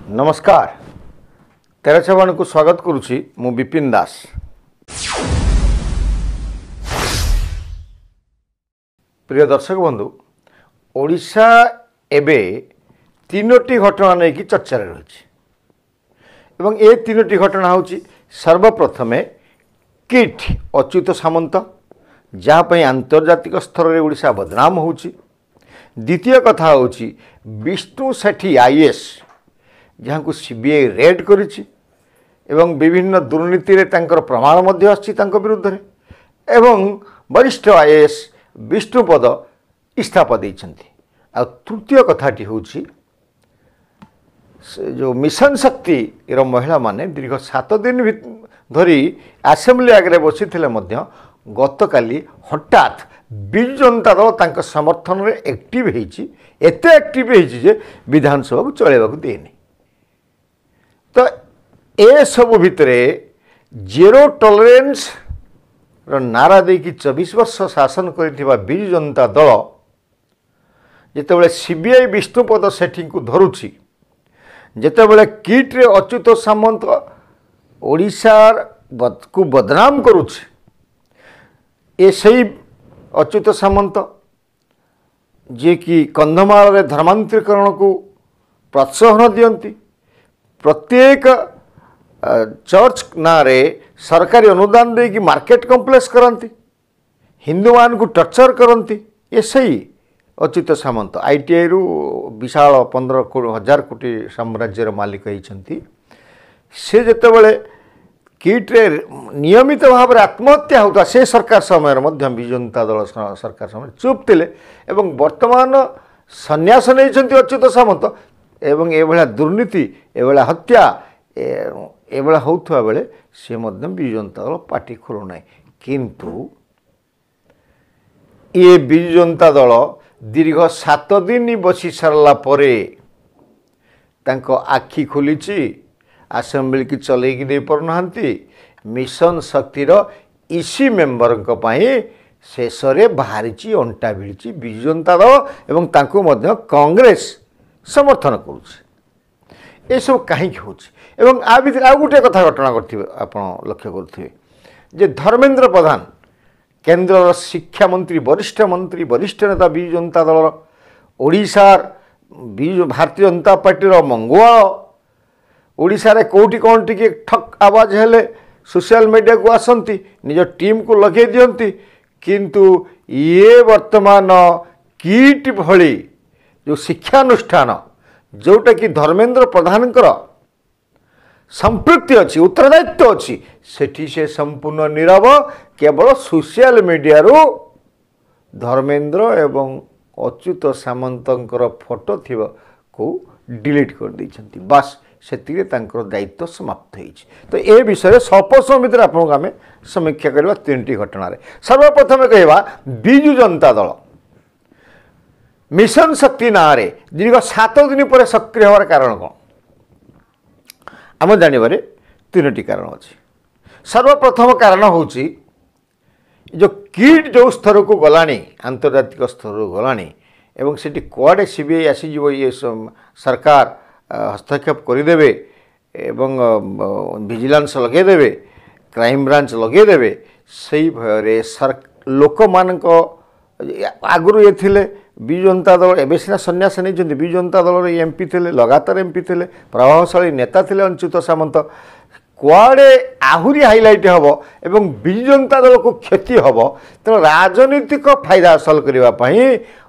नमस्कार तेरा छवान को स्वागत करुछि मु विपिन दास। प्रिय दर्शक बंधु ओडिशा एबे तीनोटी घटना नहीं कि चर्चा रही एवं ए तीनोटी घटना होची सर्वप्रथमे किट अच्युत सामंत जहाँपाई आंतर्जातिक स्तर में ओडिशा बदनाम होची। द्वितीय कथा होची विष्णु सेठी आईएएस जहाँ को सीबीआई रेड करिछि एवं विभिन्न दुर्नीति रे तांकर प्रमाण मध्य आछि तांको विरुद्ध रे एवं वरिष्ठ आईएएस विष्णुपद इस्तीफा देइछन्ति। आ तृतीय कथाटी होछि जो मिशन शक्ति रो महिला माने दीर्घ 7 दिन धरी असेंबली आगे बसी गतकाली हठात बिजु जनता दल तांको समर्थन रे एक्टिव हेछि एते एक्टिव हेछि जे विधानसभा को चलेबा को देनी। तो ए सब भितरे जीरो टॉलरेंस रो नारा देकी 24 वर्ष शासन करिथिबा बिजु जनता दल जेतेबेले सीबीआई विष्णुपद सेठी को धरुछि जेतेबेले किट रे अच्युत सामंत ओडिशा को बदनाम करुछि ए सही अच्युत सामंत जे कि कंधमाल रे धर्मांतरीकरण को प्रोत्साहन दियंती प्रत्येक चर्च नारे सरकारी अनुदान दे कि मार्केट कॉम्प्लेक्स करती हिंदू मान को टर्चर करती ये सही अच्युत सामंत आईटीआई रु विशाल 15,000 कोटी साम्राज्यर मालिक होती से जितेबाला किट रे नियमित भाव में आत्महत्या होता से सरकार समय विजु जनता दल सरकार समय चुप थे एवं वर्तमान संन्यास नहीं अच्युत सामंत एवं एभला दुर्नीति एभला हत्या एभला होउथवा बेले से मध्यम बिजु जनता दल पार्टी खोलु नाही किंतु ये बिजु जनता दल दीर्घ 7 दिन बसी सारला परे तांको आखि खोलिछि असेंबली की चलेकी दे परनाहंती मिशन शक्तिर इसी मेंबर को पाई शेष रे बाहरिछि अंटा भिड़िछि बिजु जनता दल एवं तांको मध्य कांग्रेस समर्थन करुच्छे ये सब कहीं एवं आ भीतर आ गोटे कथा घटना करथिबे आपण लक्ष्य करुथिबे जे धर्मेंद्र प्रधान केंद्र शिक्षा मंत्री वरिष्ठ नेता बिजु जनता दल ओडिशार बिजु भारतीय जनता पार्टी मंगुआ ओडिशा रे कोठी कोन टिके ठक आवाज हेले सोशल मीडिया को आसंती निज टीम को लगे दियंती किंतु ये वर्तमान किट भली जो शिक्षानुष्ठान जोटा कि धर्मेंद्र प्रधान संपृक्ति अच्छी उत्तरदायित्व अच्छी सेठी से संपूर्ण नीरव केवल सोशल मीडिया रो धर्मेंद्र एवं अच्युत सामंतर फोटो थी को डिलीट कर देइछंती बस से दायित्व समाप्त होइछ। तो ए विषय स्वल्प समय भीतर आपको आम समीक्षा करवा 3टी घटना रे सर्वप्रथम कहवा बिजु जनता दल मिशन शक्ति ना रे दीर्घ 7 दिन पर सक्रिय होवार कारण कौन आम जानवे 3टी कारण अच्छी। सर्वप्रथम कारण होची जो किट जो स्तर को गलानी आंतर्जातिक स्तर गलानी एवं सेठी कुआडे सीबीआई आसीजिवो ये सरकार हस्तक्षेप करदेवे एवं विजिलेंस लगेदेवे क्राइम ब्रांच लगेदेवे से भय लोक मान आगु ये थिले बिजु जनता दल एवं सीना सन्यास नहीं बिजु जनता दल एमपी थे लगातार एमपी थे प्रभावशाली नेता थे अच्युत सामंत कुआडे आहुरी हाइलाइट हम एवं बिजु जनता दल को क्षति हम तेणु राजनीतिक फायदा हासिल करने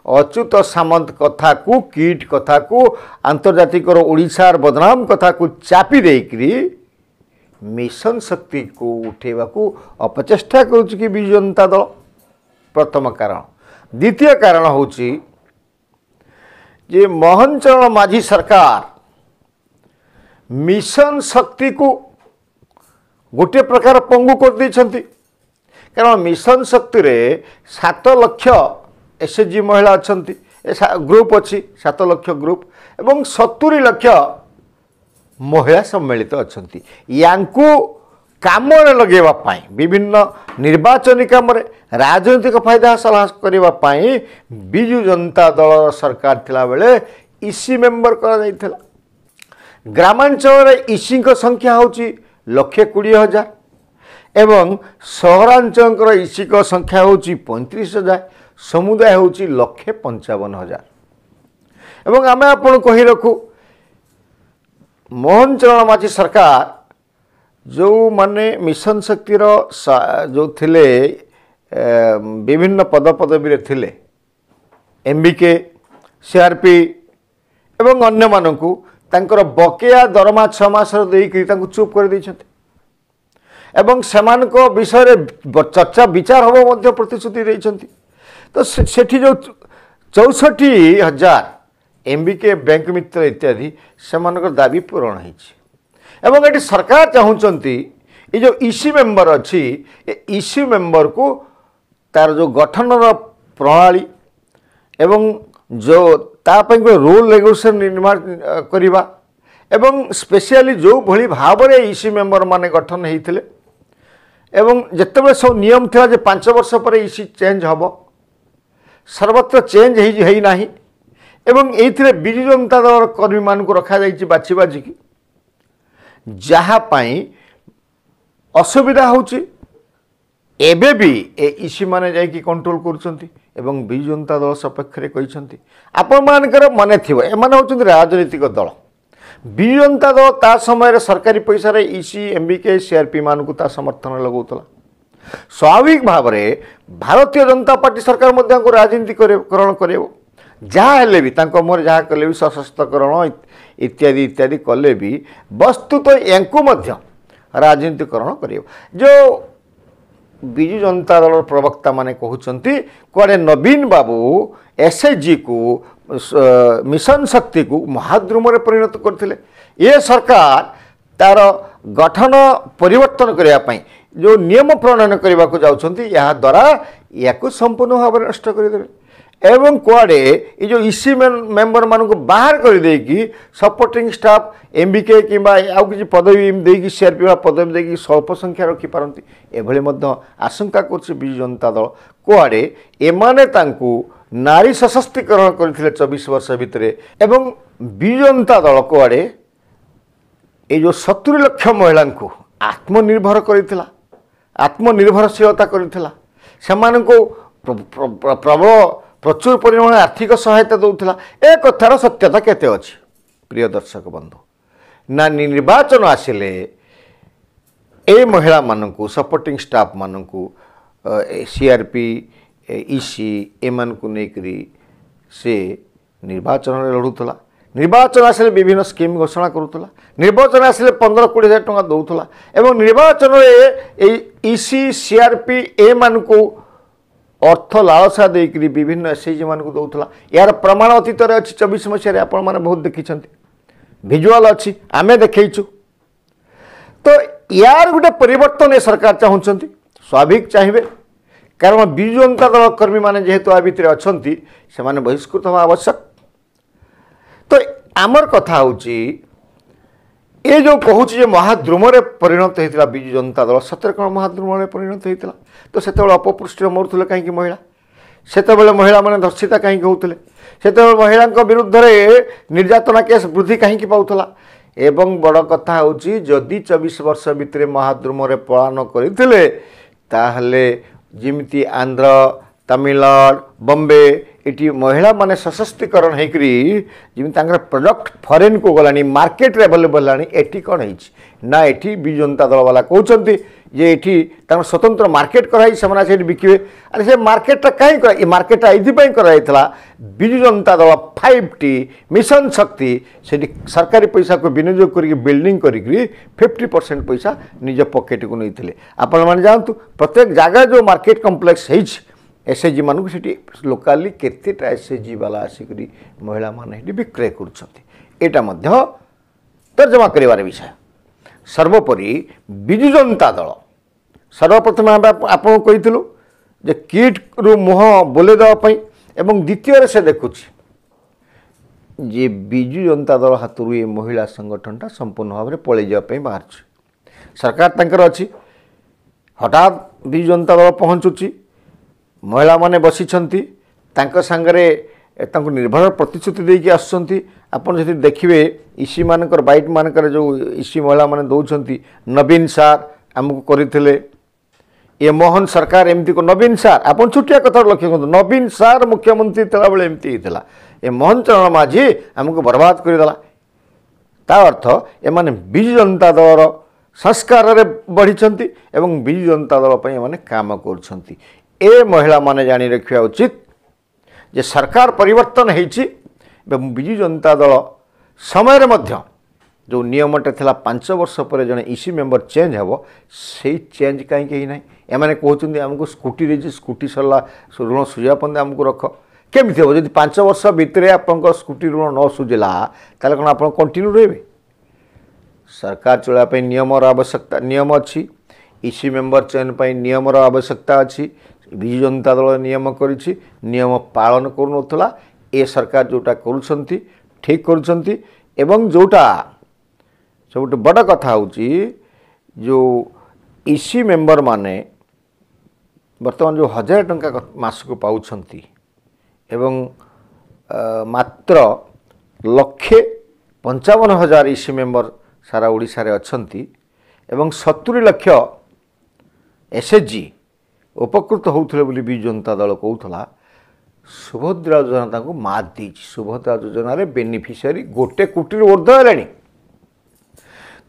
अच्युत सामंत कथा को किट कथा को आंतर्जातिक ओडिशार बदनाम कथा को चापी देकरी मिशन शक्ति को उठेवा को अपचेष्टा करुच्ची कि बिजु जनता दल प्रथम कारण। द्वितीय कारण होची जे मोहन चरण माझी सरकार मिशन शक्ति को गोटे प्रकार पंगु कर देइछंती कारण मिशन शक्ति रे 7 लाख एसएचजी महिला अच्छंती ग्रुप अच्छी 7 लाख ग्रुप एवं 70 लाख महिला सम्मिलित अच्छंती यांकु काम लगेवा पाई विभिन्न निर्वाचन काम राजनीतिक फायदा हासिल करने बिजु जनता दल सरकार थिला बेले इसी मेंबर करा जाइथिला ग्रामांचल इसी संख्या हूँ 1,20,000 एवं सहरांचल इसी संख्या हूँ 35,000 समुदाय हूँ 1,55,000 एवं आम आपन कही रखू मोहन चरण माझी सरकार जो माने मिशन शक्तिर जो थिले विभिन्न पदपदवी थिले एमबीके सीआरपी एवं अन्य मानकू तांकर बकेया दरमा 6 मास देकी चुप कर दैछथि एवं सेमानको विषय चर्चा विचार हम मध्य प्रतिश्रुति दैछथि तो सेठी जो 64,000 एमबीके बैंक मित्र इत्यादि सेमानकर दाबी पूरण होइछि एवं एटी सरकार चाहूँगी ये जो इसी मेंबर अच्छी इसी मेंबर को तार जो गठन प्रणाली एवं जो ताप रूल रेगुलेशन निर्माण करवा एवं स्पेशली जो भली भाव में इसी मेंबर माने गठन होते एवं जितेबाला सब नियम था 5 वर्ष पर इसी चेंज हम सर्वत्र चेंज है ना एवं ये विजु जनता दल कर्मी मान रखा बाछी बाजिकी जहाँपाई असुविधा होची एबे भी इसी माने जाइकी कंट्रोल करुछंती एवं विजु जनता दल सपक्ष रे कहिसंती आपण मानकर मने थिबो एमाने होचंती राजनीतिक दल विजु जनता दल ता समय रे सरकारी पैसा रे इसी एमबीके सीआरपी मान को ता समर्थन लगौतला स्वाभाविक भाव रे भारतीय जनता पार्टी सरकार मध्य को राजनीतिकरण करेबो जहाँ हेले भी तांको मोर जहाँ कले भी सशस्त्रकरण इत्यादि इत्यादि कले भी वस्तु तो यांकु मध्य राजनीतिकरण करियो जो विजु जनता दल प्रवक्ता माने कहउचंती कुआडे नवीन बाबू एसएचजी को मिशन शक्ति को महाद्रुम रे परिणत करथिले ये सरकार तार गठन परिवर्तन करिया पई जो नियम प्रणयन करबा को जाउचंती या द्वारा याकु संपूर्ण भाव नष्ट कर देबे एवं कुआडे ये जो इसी मेंबर मान को बाहर कर देकी सपोर्टिंग स्टाफ एमबीके किंबा आउ किसी पदवी देकी सीआरपी पदवी देकी स्वल्प संख्या रखी पारती एभली मध्य आशंका कर विजु जनता दल कुआडे एमाने तांकू नारी सशक्तिकरण करथिले 24 वर्ष भितर एवं विजु जनता दल कुआडे ये जो 70 लाख महिला को आत्मनिर्भर करथिला आत्मनिर्भरशीलता करथिला सेमानको प्रबल प्रचुर परिमाण आर्थिक सहायता दौला ए कथार सत्यता केते अछि प्रिय दर्शक बंधु ना निर्वाचन आसिले ए महिला मानकू सपोर्टिंग स्टाफ मानकू सीआरपी इसी एमान को नेकरी से निर्वाचन लड़ुला निर्वाचन आसिले विभिन्न स्कीम घोषणा करुला निर्वाचन आसिले 15-20 हजार टंका दौला एवं निर्वाचन इसी सीआरपी ए मानकू अर्थ लालसा देकरी विभिन्न एसएचजी मान को दौला यार प्रमाण अतीत अच्छी 24 मसीह आपण मैंने बहुत देखी भिजुआल अच्छी आमे देखु तो यार गोटे परिवर्तन ए सरकार चाहूँगी स्वाभाविक चाहिए कारण विजु जनता दल कर्मी मैंने जेहेतु आ भितर अच्छा से बहिष्कृत हवा आवश्यक तो आमर कथा हूँ ये जो कहूँ महाद्रुम परिणत होता विजु जनता दल सतरे कौन महाद्रुम परिणत होता तो से अपपृष्टि मरुले कहीं महिला से महिला मैंने धर्षिता कहीं होते से महिला विरुद्ध निर्यातना केस वृद्धि कहीं पाला एवं बड़ कथा हूँ जदि 24 वर्ष भितर महाद्रुम पलायन करते जमी आंध्र तमिलनाडु बम्बे ये महिला माने सशक्तिकरण होकरी जमी प्रोडक्ट फॉरेन को गलानी मार्केट रे अवेलेबल है एटी कौन है ना ये विजु जनता दल वाला कहते जे ये स्वतंत्र मार्केट कराई से बिके अरे से मार्केटा कहीं मार्केटा ये विजु जनता दल 5T मिशन शक्ति से सरकारी पैसा को विनियोग कर बिल्डिंग कर 50% पैसा निज पॉकेट को नहीं आपण मैंने जानतु प्रत्येक जगह जो मार्केट कॉम्प्लेक्स है एसएचजी मान को लोकाली केतेटा एसएचजी वाला आसिक महिला मान विक्रय करा तर्जमा कर विषय सर्वोपरि विजु जनता दल सर्वप्रथम आपको कही जे किट रु मुह बोले देवाई एवं द्वितीय से देखुची जे विजु जनता दल हाथ ये महिला संगठनटा संपूर्ण भाव में पलि जावाई बाहर सरकार तंकर अच्छी हठात विजु जनता दल पहुँचुची महिला माने बसी सांगरे तांको निर्भर प्रतिश्रुति देकी आसुचंती आपण जदि देखिबे इसी मानकर बाइट मानकर जो इसी महिला माने दउचंती नवीन सार हमको करिथिले ये मोहन सरकार एमती को नवीन सार आपण छुटिया कथा लक्ष्य करते नवीन सार मुख्यमंत्री तला बेले एमती हितला ये मोहन चरण माझी हमको बर्बाद करदेला ता अर्थ एमाने बिजु जनता दल संस्कार रे बढ़िछंती एवं बिजु जनता दल पई एमाने काम करछंती ए महिला माने जानि रखिया उचित जे सरकार परिवर्तन हेछि एवं बिजु जनता दल समय रे मध्य जो नियमटे थिला 5 वर्ष पर जने इसी मेंबर चेंज हेबो से चेंज काई कही नाही एमाने कहउछंती हमको स्कूटी रे स्कूटी सरला ऋण सुझा पंदे हमको रख केमिति हो जदि 5 वर्ष भितरे आपन स्कूटी ऋण न सुझला ताले कोन आपन कंटिन्यू रहबे सरकार चला पे नियम आवश्यकता नियम अच्छी इसी मेंबर चयन पे नियम आवश्यकता अच्छी बिजु जनता दल नियम करिछि नियम पालन करूनथला ए सरकार जोटा करूछंती ठीक करूछंती एवं जोटा सब बड़ कथा होची जो इसी मेंबर माने वर्तमान जो 1000 टंका मास को पाउछंती एवं मात्र 1,55,000 इसी मेंबर सारा ओडिशा रे अछंती एवं 70 लाख एसएचजी उपकृत होउथले बोली बिजु जनता दल कहउथला सुभद्रा योजना ताको मात देछि सुभद्रा योजना रे बेनिफिशियरी 1 कोटी ऊर्ध्व हेलानी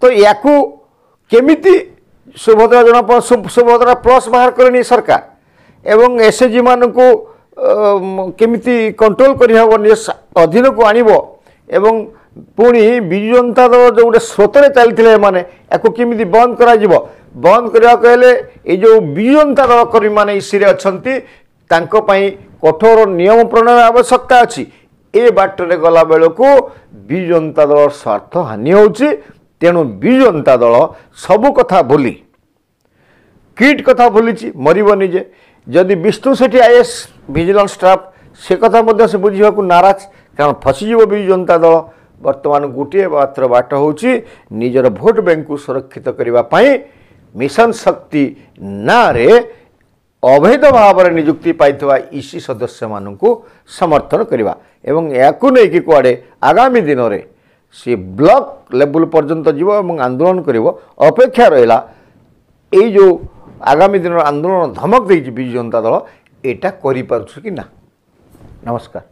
तो याकू केमिति सुभद्रा योजना सुभद्रा प्लस बाहर करनी सरकार एवं एसएचजी मान को केमिति कंट्रोल करि हबो अधीन को आनिबो एवं पुणी बिजु जनता दल जो गोटे स्रोतरे चलते माने याकू केमिति बंद करा जिवो बंद करिया कहले ए जो बिजु जनता दल कर्मी माने इसी रे अछंती तांको पई कठोर नियम प्रणयन आवश्यकता अछि ए बाटरे गला बेलको बिजु जनता दल स्वार्थ हानि होउची तेणु बिजु जनता दल सबु कथा भूली किट कथा भूली मरबनी जे जदि विष्णु सेठी आईएएस विजिलेंस स्टाफ से कथा मध्य से बुझा नाराज कारण फसीज बिजु जनता दल वर्तमान गोटे मात्र बाट होची निजर भोट बैंक को सुरक्षित करने मिशन शक्ति ना रे अवैध भाव में नियुक्ति पाइथवा इसी सदस्य मानू समर्थन करवा एवं याकू नहीं कि कुआडे आगामी दिन में सी ब्लॉक लेवल पर्यंत जीव एवं आंदोलन करिवो अपेक्षा रहिला ए जो आगामी दिन आंदोलन धमक देछि बिजु जनता दल एटा करि पारुछ कि ना। नमस्कार।